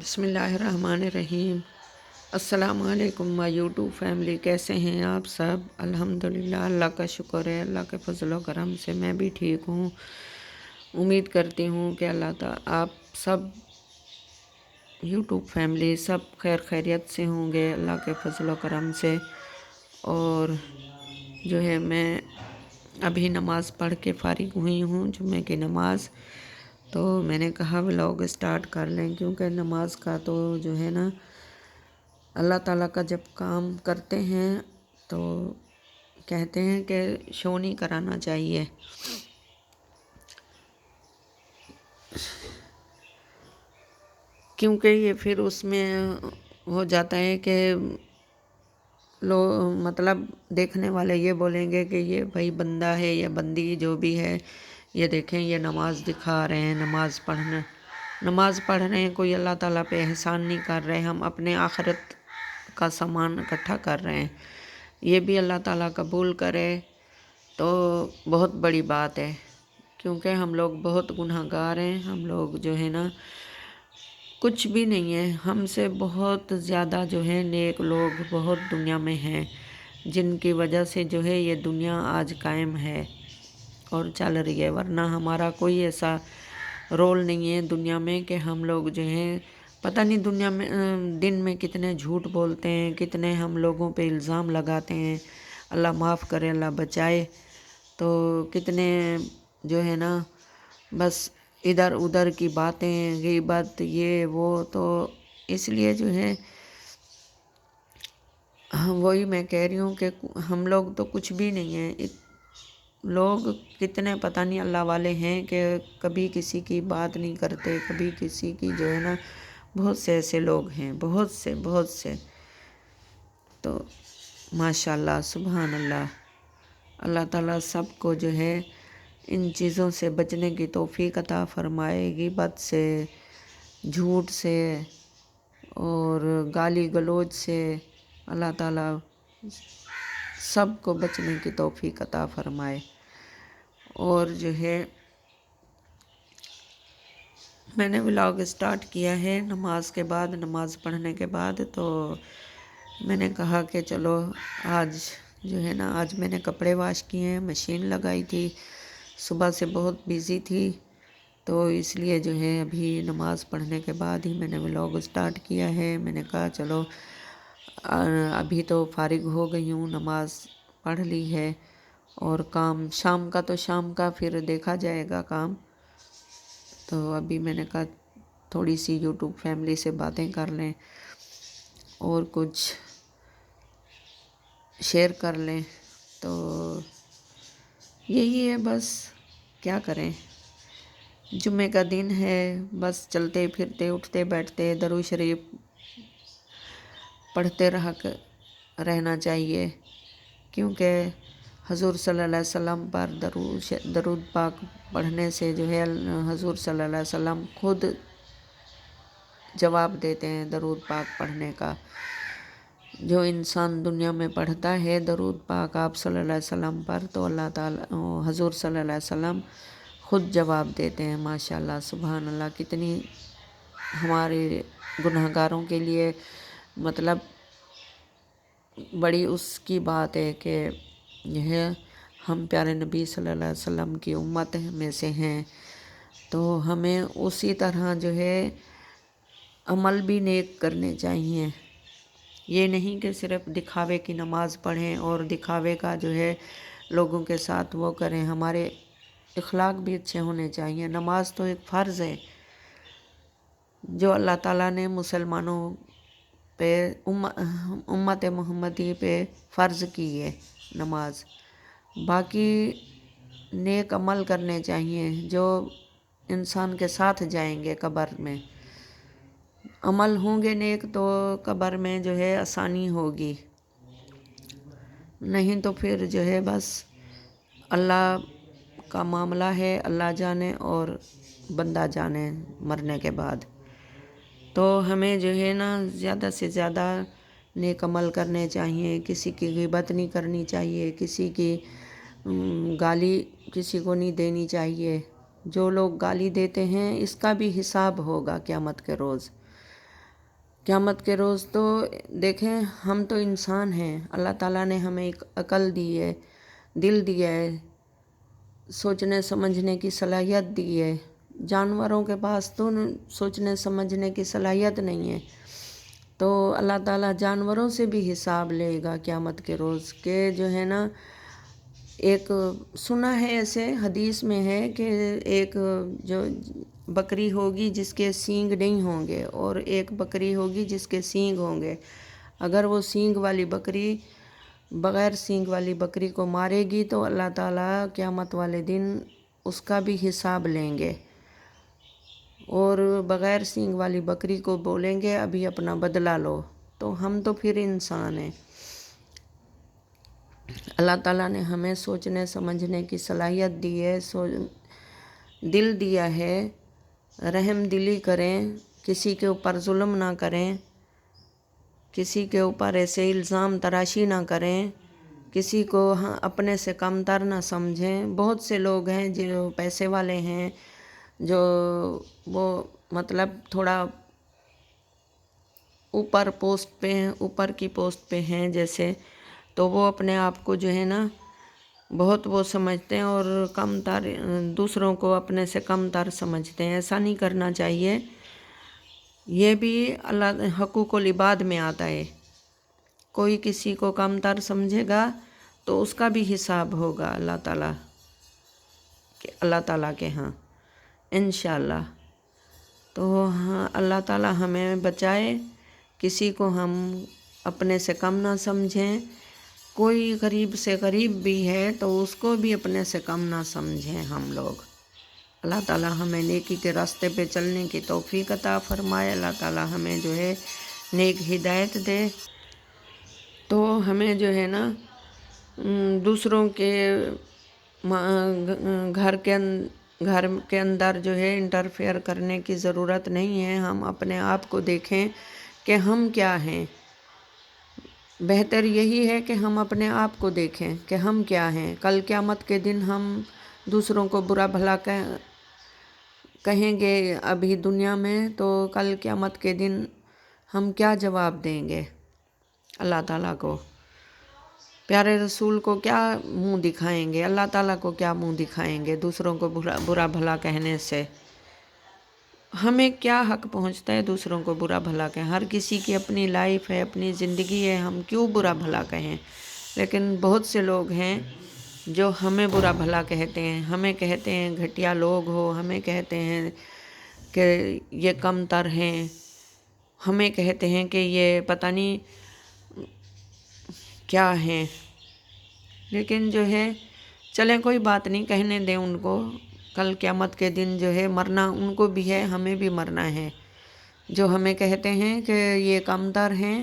بسم اللہ الرحمن الرحیم۔ السلام علیکم مائی یوٹیوب فیملی، کیسے ہیں آپ سب؟ الحمدللہ، اللہ کا شکر ہے، اللہ کے فضل و کرم سے میں بھی ٹھیک ہوں۔ امید کرتی ہوں کہ اللہ تعالیٰ آپ سب یوٹیوب فیملی سب خیر خیریت سے ہوں گے اللہ کے فضل و کرم سے۔ اور جو ہے میں ابھی نماز پڑھ کے فارغ ہوئی ہوں، جمعہ کی نماز، تو میں نے کہا ولاگ اسٹارٹ کر لیں، کیونکہ نماز کا تو جو ہے نا اللہ تعالیٰ کا جب کام کرتے ہیں تو کہتے ہیں کہ شو نہیں کرانا چاہیے، کیونکہ یہ پھر اس میں ہو جاتا ہے کہ مطلب دیکھنے والے یہ بولیں گے کہ یہ بھائی بندہ ہے یا بندی جو بھی ہے، یہ دیکھیں یہ نماز دکھا رہے ہیں، نماز پڑھ رہے ہیں، کوئی اللہ تعالیٰ پہ احسان نہیں کر رہے، ہم اپنے آخرت کا سامان اکٹھا کر رہے ہیں۔ یہ بھی اللہ تعالیٰ قبول کرے تو بہت بڑی بات ہے، کیونکہ ہم لوگ بہت گناہ گار ہیں، ہم لوگ جو ہے نا کچھ بھی نہیں ہے، ہم سے بہت زیادہ جو ہے نیک لوگ بہت دنیا میں ہیں، جن کی وجہ سے جو ہے یہ دنیا آج قائم ہے اور چل رہی ہے، ورنہ ہمارا کوئی ایسا رول نہیں ہے دنیا میں کہ ہم لوگ جو ہیں پتہ نہیں دنیا میں دن میں کتنے جھوٹ بولتے ہیں، کتنے ہم لوگوں پہ الزام لگاتے ہیں، اللہ معاف کرے، اللہ بچائے، تو کتنے جو ہے نا بس ادھر ادھر کی باتیں، غیبت، یہ وہ، تو اس لیے جو ہے وہی میں کہہ رہی ہوں کہ ہم لوگ تو کچھ بھی نہیں ہیں، لوگ کتنے پتہ نہیں اللہ والے ہیں کہ کبھی کسی کی بات نہیں کرتے، کبھی کسی کی جو ہے نا بہت سے ایسے لوگ ہیں، بہت سے، تو ماشاءاللہ سبحان اللہ، اللہ تعالیٰ سب کو جو ہے ان چیزوں سے بچنے کی توفیق عطا فرمائے، غیبت سے، جھوٹ سے اور گالی گلوچ سے، اللہ تعالیٰ سب کو بچنے کی توفیق عطا فرمائے۔ اور جو ہے میں نے ولاگ اسٹارٹ کیا ہے نماز کے بعد، نماز پڑھنے کے بعد، تو میں نے کہا کہ چلو آج جو ہے نا آج میں نے کپڑے واش کیے ہیں، مشین لگائی تھی، صبح سے بہت بیزی تھی، تو اس لیے جو ہے ابھی نماز پڑھنے کے بعد ہی میں نے ولاگ اسٹارٹ کیا ہے۔ میں نے کہا چلو ابھی تو فارغ ہو گئی ہوں، نماز پڑھ لی ہے، اور کام شام کا تو شام کا پھر دیکھا جائے گا کام، تو ابھی میں نے کہا تھوڑی سی یوٹیوب فیملی سے باتیں کر لیں اور کچھ شیئر کر لیں، تو یہی ہے بس، کیا کریں، جمعے کا دن ہے، بس چلتے پھرتے اٹھتے بیٹھتے درود شریف پڑھتے رہنا چاہیے، کیونکہ حضور صلی اللہ علیہ وسلم پر درود پاک پڑھنے سے جو ہے حضور صلی اللہ علیہ وسلم خود جواب دیتے ہیں درود پاک پڑھنے کا۔ جو انسان دنیا میں پڑھتا ہے درود پاک آپ صلی اللہ علیہ وسلم پر، تو اللہ تعالیٰ حضور صلی اللہ علیہ وسلم خود جواب دیتے ہیں، ماشاءاللہ سبحان اللہ، کتنی ہمارے گناہ گاروں کے لیے مطلب بڑی اس کی بات ہے کہ یہ ہم پیارے نبی صلی اللہ علیہ وسلم کی امت میں سے ہیں، تو ہمیں اسی طرح جو ہے عمل بھی نیک کرنے چاہیے، یہ نہیں کہ صرف دکھاوے کی نماز پڑھیں اور دکھاوے کا جو ہے لوگوں کے ساتھ وہ کریں، ہمارے اخلاق بھی اچھے ہونے چاہیے۔ نماز تو ایک فرض ہے جو اللہ تعالیٰ نے مسلمانوں پہ امت محمدی پہ فرض کی ہے نماز، باقی نیک عمل کرنے چاہیے جو انسان کے ساتھ جائیں گے قبر میں، عمل ہوں گے نیک تو قبر میں جو ہے آسانی ہوگی، نہیں تو پھر جو ہے بس اللہ کا معاملہ ہے، اللہ جانے اور بندہ جانے مرنے کے بعد، تو ہمیں جو ہے نا زیادہ سے زیادہ نیک عمل کرنے چاہیے، کسی کی غیبت نہیں کرنی چاہیے، کسی کی گالی کسی کو نہیں دینی چاہیے، جو لوگ گالی دیتے ہیں اس کا بھی حساب ہوگا قیامت کے روز، قیامت کے روز تو دیکھیں، ہم تو انسان ہیں، اللہ تعالیٰ نے ہمیں ایک عقل دی ہے، دل دیا ہے، سوچنے سمجھنے کی صلاحیت دی ہے۔ جانوروں کے پاس تو سوچنے سمجھنے کی صلاحیت نہیں ہے، تو اللہ تعالیٰ جانوروں سے بھی حساب لے گا قیامت کے روز، کہ جو ہے نا، ایک سنا ہے ایسے حدیث میں ہے کہ ایک جو بکری ہوگی جس کے سینگ نہیں ہوں گے، اور ایک بکری ہوگی جس کے سینگ ہوں گے۔ اگر وہ سینگ والی بکری بغیر سینگ والی بکری کو مارے گی تو اللہ تعالیٰ قیامت والے دن اس کا بھی حساب لیں گے، اور بغیر سینگ والی بکری کو بولیں گے ابھی اپنا بدلہ لو۔ تو ہم تو پھر انسان ہیں، اللہ تعالیٰ نے ہمیں سوچنے سمجھنے کی صلاحیت دی ہے، دل دیا ہے، رحم دلی کریں، کسی کے اوپر ظلم نہ کریں، کسی کے اوپر ایسے الزام تراشی نہ کریں، کسی کو اپنے سے کم تر نہ سمجھیں۔ بہت سے لوگ ہیں جو پیسے والے ہیں، جو وہ مطلب تھوڑا اوپر پوسٹ پہ ہیں، اوپر کی پوسٹ پہ ہیں جیسے، تو وہ اپنے آپ کو جو ہے نا بہت وہ سمجھتے ہیں، اور کم تر دوسروں کو اپنے سے کم تر سمجھتے ہیں۔ ایسا نہیں کرنا چاہیے، یہ بھی اللہ حقوق العباد میں آتا ہے۔ کوئی کسی کو کم تر سمجھے گا تو اس کا بھی حساب ہوگا اللہ تعالیٰ کے ہاں انشاءاللہ۔ تو ہاں، اللہ تعالیٰ ہمیں بچائے، کسی کو ہم اپنے سے کم نہ سمجھیں، کوئی غریب سے غریب بھی ہے تو اس کو بھی اپنے سے کم نہ سمجھیں ہم لوگ۔ اللہ تعالیٰ ہمیں نیکی کے راستے پہ چلنے کی توفیق عطا فرمائے، اللہ تعالیٰ ہمیں جو ہے نیک ہدایت دے۔ تو ہمیں جو ہے نا دوسروں کے گھر کے اندر جو ہے انٹرفیئر کرنے کی ضرورت نہیں ہے۔ ہم اپنے آپ کو دیکھیں کہ ہم کیا ہیں، بہتر یہی ہے کہ ہم اپنے آپ کو دیکھیں کہ ہم کیا ہیں۔ کل قیامت کے دن ہم دوسروں کو برا بھلا کہیں گے ابھی دنیا میں، تو کل قیامت کے دن ہم کیا جواب دیں گے اللہ تعالیٰ کو؟ پیارے رسول کو کیا منہ دکھائیں گے؟ اللہ تعالیٰ کو کیا منہ دکھائیں گے دوسروں کو برا بھلا کہنے سے؟ ہمیں کیا حق پہنچتا ہے دوسروں کو برا بھلا کہیں؟ ہر کسی کی اپنی لائف ہے، اپنی زندگی ہے، ہم کیوں برا بھلا کہیں؟ لیکن بہت سے لوگ ہیں جو ہمیں برا بھلا کہتے ہیں، ہمیں کہتے ہیں گھٹیا لوگ ہو، ہمیں کہتے ہیں کہ یہ کم تر ہیں، ہمیں کہتے ہیں کہ یہ پتہ نہیں کیا ہیں۔ لیکن جو ہے چلیں کوئی بات نہیں، کہنے دیں ان کو، کل قیامت کے دن جو ہے مرنا ان کو بھی ہے، ہمیں بھی مرنا ہے۔ جو ہمیں کہتے ہیں کہ یہ کم تر ہیں،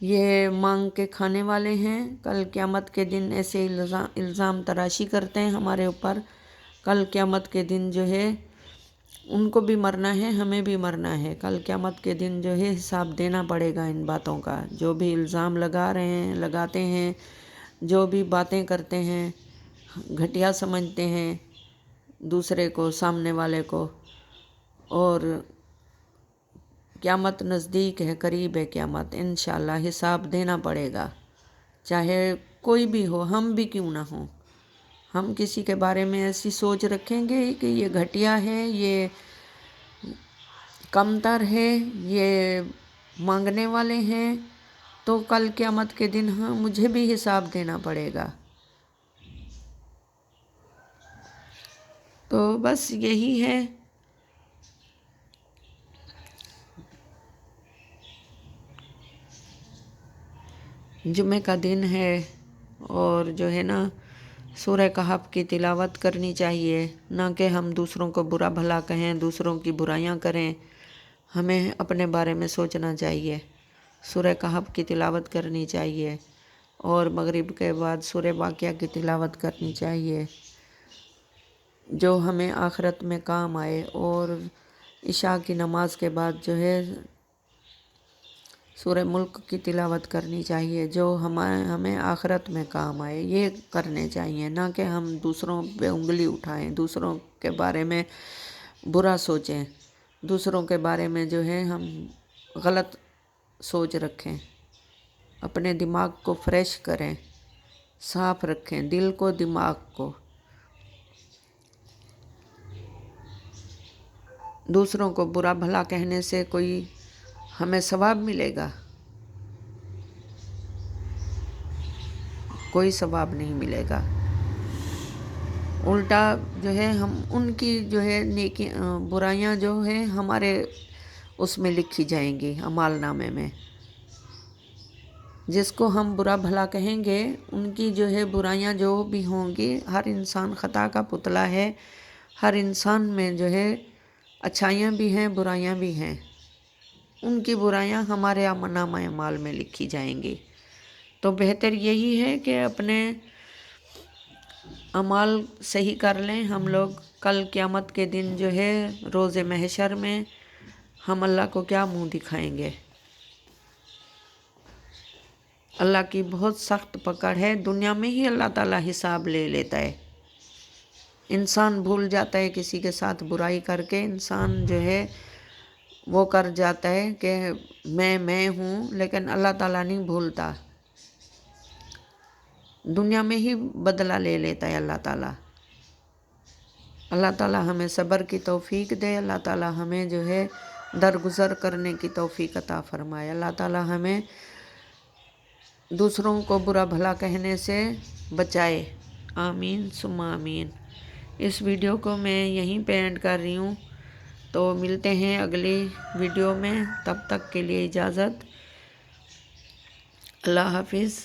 یہ مانگ کے کھانے والے ہیں، کل قیامت کے دن ایسے الزام تراشی کرتے ہیں ہمارے اوپر، کل قیامت کے دن جو ہے ان کو بھی مرنا ہے، ہمیں بھی مرنا ہے۔ کل قیامت کے دن جو ہے حساب دینا پڑے گا ان باتوں کا، جو بھی الزام لگاتے ہیں، جو بھی باتیں کرتے ہیں، گھٹیا سمجھتے ہیں دوسرے کو، سامنے والے کو۔ اور قیامت نزدیک ہے، قریب ہے قیامت، انشاءاللہ حساب دینا پڑے گا، چاہے کوئی بھی ہو، ہم بھی کیوں نہ ہوں۔ ہم کسی کے بارے میں ایسی سوچ رکھیں گے کہ یہ گھٹیا ہے، یہ کم تر ہے، یہ مانگنے والے ہیں، تو کل قیامت کے دن ہاں مجھے بھی حساب دینا پڑے گا۔ تو بس یہی ہے۔ جمعہ کا دن ہے، اور جو ہے نا سورہ کہف کی تلاوت کرنی چاہیے، نہ کہ ہم دوسروں کو برا بھلا کہیں، دوسروں کی برائیاں کریں۔ ہمیں اپنے بارے میں سوچنا چاہیے، سورہ کہف کی تلاوت کرنی چاہیے، اور مغرب کے بعد سورہ واقعہ کی تلاوت کرنی چاہیے، جو ہمیں آخرت میں کام آئے۔ اور عشاء کی نماز کے بعد جو ہے سورہ ملک کی تلاوت کرنی چاہیے، جو ہمیں آخرت میں کام آئے۔ یہ کرنے چاہیے، نہ کہ ہم دوسروں پہ انگلی اٹھائیں، دوسروں کے بارے میں برا سوچیں، دوسروں کے بارے میں جو ہے ہم غلط سوچ رکھیں، اپنے دماغ کو فریش کریں، صاف رکھیں دل کو دماغ کو۔ دوسروں کو برا بھلا کہنے سے کوئی ہمیں ثواب ملے گا؟ کوئی ثواب نہیں ملے گا، الٹا جو ہے ہم ان کی جو ہے نیکی برائیاں جو ہیں ہمارے اس میں لکھی جائیں گی اعمال نامے میں۔ جس کو ہم برا بھلا کہیں گے ان کی جو ہے برائیاں جو بھی ہوں گی، ہر انسان خطا کا پتلا ہے، ہر انسان میں جو ہے اچھائیاں بھی ہیں برائیاں بھی ہیں، ان کی برائیاں ہمارے نامہ اعمال میں لکھی جائیں گی۔ تو بہتر یہی ہے کہ اپنے اعمال صحیح کر لیں ہم لوگ، کل قیامت کے دن جو ہے روز محشر میں ہم اللہ کو کیا منہ دکھائیں گے؟ اللہ کی بہت سخت پکڑ ہے، دنیا میں ہی اللہ تعالیٰ حساب لے لیتا ہے۔ انسان بھول جاتا ہے کسی کے ساتھ برائی کر کے، انسان جو ہے وہ کر جاتا ہے کہ میں ہوں، لیکن اللہ تعالیٰ نہیں بھولتا، دنیا میں ہی بدلہ لے لیتا ہے اللہ تعالیٰ۔ اللہ تعالیٰ ہمیں صبر کی توفیق دے، اللہ تعالیٰ ہمیں جو ہے درگزر کرنے کی توفیق عطا فرمائے، اللہ تعالیٰ ہمیں دوسروں کو برا بھلا کہنے سے بچائے، آمین ثم آمین۔ اس ویڈیو کو میں یہیں پہ اینڈ کر رہی ہوں، تو ملتے ہیں اگلی ویڈیو میں، تب تک کے لیے اجازت، اللہ حافظ۔